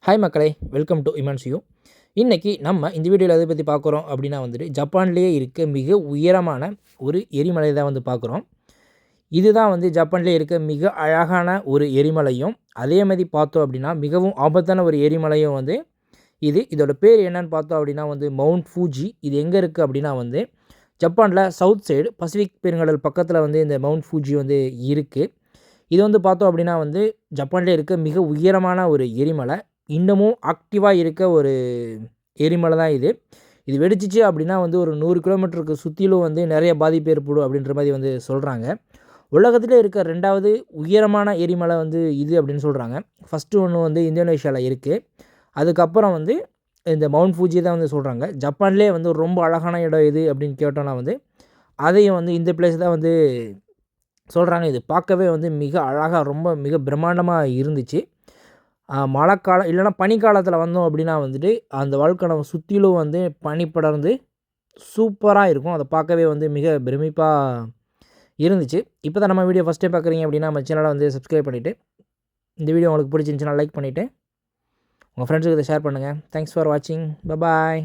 Hi மக்களே, welcome to இமான்சியூ. இன்றைக்கி நம்ம இந்த வீடியோவில் எதை பற்றி பார்க்குறோம் அப்படின்னா ஜப்பான்லேயே இருக்க மிக உயரமான ஒரு எரிமலை தான் பார்க்குறோம். இதுதான் ஜப்பான்லேயே இருக்க மிக அழகான ஒரு எரிமலையும், அதே மாதிரி பார்த்தோம் அப்படின்னா மிகவும் ஆபத்தான ஒரு எரிமலையும் இதோட பேர் என்னன்னு பார்த்தோம் அப்படின்னா மவுண்ட் ஃபூஜி. இது எங்கே இருக்குது அப்படின்னா ஜப்பானில் சவுத் சைடு பசிபிக் பெருங்கடல் பக்கத்தில் இந்த மவுண்ட் ஃபூஜி இருக்குது. இது பார்த்தோம் அப்படின்னா ஜப்பான்லேயே இருக்க மிக உயரமான ஒரு எரிமலை. இன்னமும் ஆக்டிவாக இருக்க ஒரு எரிமலை தான் இது வெடிச்சிச்சு அப்படின்னா ஒரு 100 கிலோமீட்டருக்கு சுற்றிலும் நிறைய பாதிப்பு ஏற்படும் அப்படின்ற மாதிரி சொல்கிறாங்க. உலகத்திலே இருக்க 2வது உயரமான எரிமலை இது அப்படின்னு சொல்கிறாங்க. ஃபஸ்ட்டு ஒன்று இந்தோனேஷியாவில் இருக்குது. அதுக்கப்புறம் இந்த மவுண்ட் ஃபூஜி தான் சொல்கிறாங்க. ஜப்பான்லேயே ரொம்ப அழகான இடம் எது அப்படின்னு கேட்டோன்னா அதையும் இந்த பிளேஸ் தான் சொல்கிறாங்க. இது பார்க்கவே மிக அழகாக மிக பிரம்மாண்டமாக இருந்துச்சு. மழைக்காலம் இல்லைனா பனிக்காலத்தில் வந்தோம் அப்படின்னா அந்த வால்கனவை சுற்றிலும் பனி படர்ந்து சூப்பராக இருக்கும். அதை பார்க்கவே மிக பிரமிப்பாக இருந்துச்சு. இப்போ தான் நம்ம வீடியோ ஃபஸ்ட் டைம் பார்க்குறீங்க அப்படின்னா நம்ம சேனலை சப்ஸ்கிரைப் பண்ணிவிட்டு, இந்த வீடியோ உங்களுக்கு பிடிச்சிருந்துச்சுன்னா லைக் பண்ணிவிட்டு உங்கள் ஃப்ரெண்ட்ஸுக்கு இதை ஷேர் பண்ணுங்கள். தேங்க்ஸ் ஃபார் வாட்சிங். பாய்.